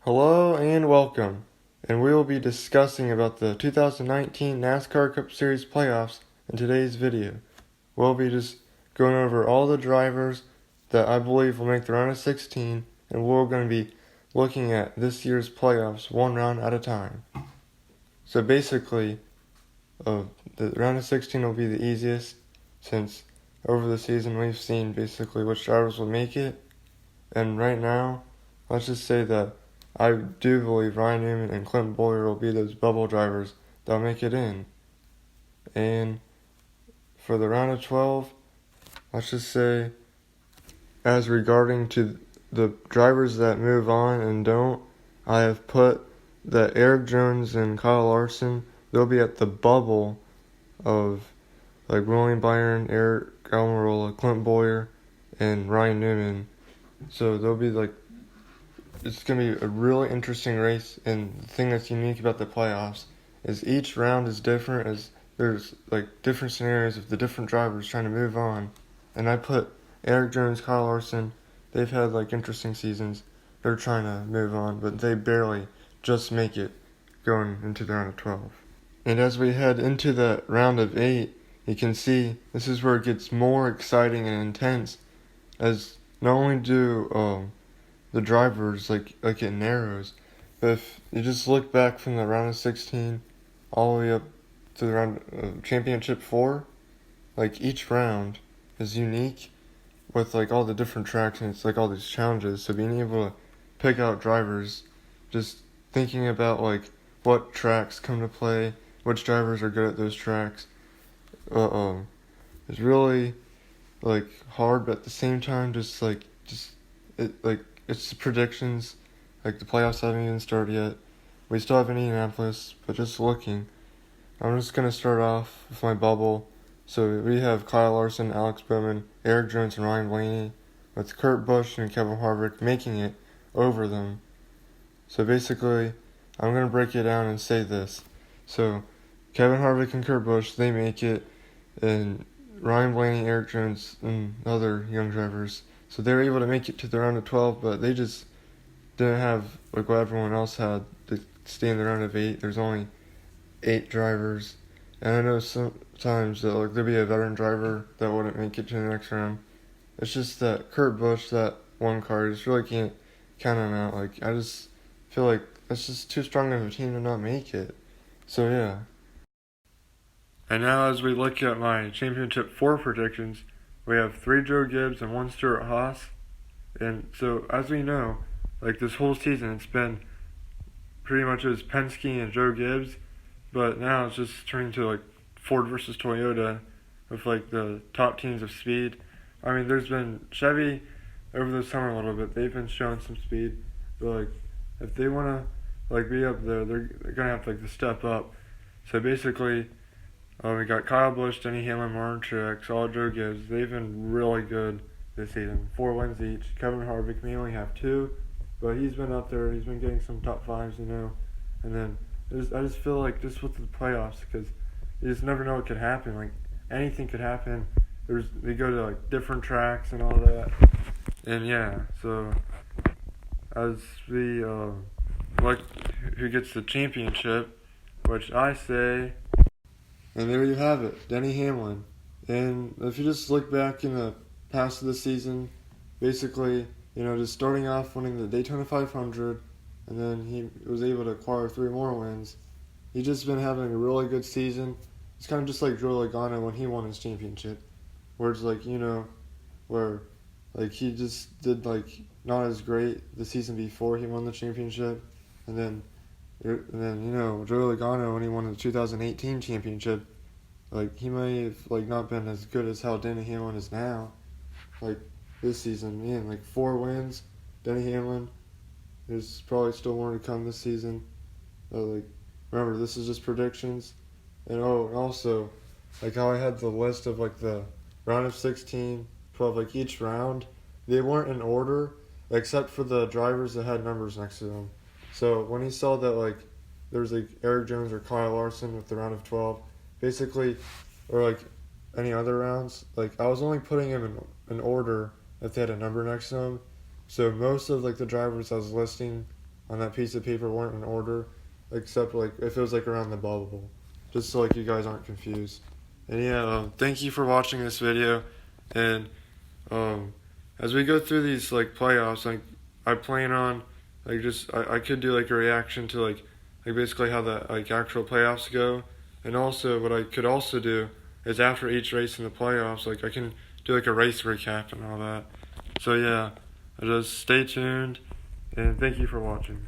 Hello and welcome, and we will be discussing about the 2019 NASCAR Cup Series playoffs in today's video. We'll be just going over all the drivers that I believe will make the round of 16, and we're going to be looking at this year's playoffs one round at a time. So basically, the round of 16 will be the easiest, since over the season we've seen basically which drivers will make it, and right now, let's just say that I do believe Ryan Newman and Clint Bowyer will be those bubble drivers that'll make it in. And for the round of 12, let's just say, as regarding to the drivers that move on and don't, I have put that Eric Jones and Kyle Larson, they'll be at the bubble of like William Byron, Eric Almirola, Clint Bowyer, and Ryan Newman. So they'll be like, it's going to be a really interesting race, and the thing that's unique about the playoffs is each round is different, as there's like different scenarios of the different drivers trying to move on. And I put Eric Jones, Kyle Larson, they've had like interesting seasons. They're trying to move on, but they barely just make it going into the round of 12. And as we head into the round of 8, you can see this is where it gets more exciting and intense, as not only do the drivers like it narrows, but if you just look back from the round of 16 all the way up to the round of championship 4, like each round is unique with like all the different tracks, and it's like all these challenges. So being able to pick out drivers, just thinking about like what tracks come to play, which drivers are good at those tracks, it's really like hard, but at the same time it's the predictions. Like the playoffs haven't even started yet. We still have Indianapolis, but just looking, I'm just gonna start off with my bubble. So we have Kyle Larson, Alex Bowman, Eric Jones, and Ryan Blaney, with Kurt Busch and Kevin Harvick making it over them. So basically, I'm gonna break it down and say this. So Kevin Harvick and Kurt Busch, they make it, and Ryan Blaney, Eric Jones, and other young drivers, so they were able to make it to the round of 12, but they just didn't have like what everyone else had to stay in the round of 8. There's only 8 drivers, and I know sometimes that like there'll be a veteran driver that wouldn't make it to the next round. It's just that Kurt Busch, that one car, you just really can't count him out. Like I just feel like that's just too strong of a team to not make it. So yeah. And now as we look at my championship 4 predictions, we have 3 Joe Gibbs and 1 Stuart Haas. And so, as we know, like this whole season, it's been pretty much as Penske and Joe Gibbs, but now it's just turning to like Ford versus Toyota with like the top teams of speed. I mean, there's been Chevy over the summer a little bit. They've been showing some speed, but like if they want to like be up there, they're gonna have to like to step up. So basically, we got Kyle Busch, Denny Hamlin, Martin Truex, all Joe Gibbs. They've been really good this season. 4 wins each. Kevin Harvick may only have 2, but he's been up there. He's been getting some top 5s, you know. And then I just feel like just with the playoffs, because you just never know what could happen. Like anything could happen. They go to like different tracks and all that. And yeah, so as we like who gets the championship, which I say. And there you have it, Denny Hamlin. And if you just look back in the past of the season, basically, you know, just starting off winning the Daytona 500, and then he was able to acquire 3 more wins. He's just been having a really good season. It's kind of just like Joe Logano when he won his championship, where it's like, you know, where like he just did like not as great the season before he won the championship, and then you know, Joe Logano, when he won the 2018 championship, like, he may have, like, not been as good as how Denny Hamlin is now. Like, this season, man, like, 4 wins, Denny Hamlin. There's probably still more to come this season. Like, remember, this is just predictions. And, also, like, how I had the list of, like, the round of 16, 12, like, each round, they weren't in order, except for the drivers that had numbers next to them. So when he saw that like there was like Eric Jones or Kyle Larson with the round of 12, basically, or like any other rounds, like I was only putting him in order if they had a number next to them. So most of like the drivers I was listing on that piece of paper weren't in order, except like if it was like around the bubble, just so like you guys aren't confused. And yeah, thank you for watching this video, and as we go through these like playoffs, like I plan on like just I could do like a reaction to like basically how the like actual playoffs go, and also what I could also do is after each race in the playoffs, like I can do like a race recap and all that. So yeah, just stay tuned, and thank you for watching.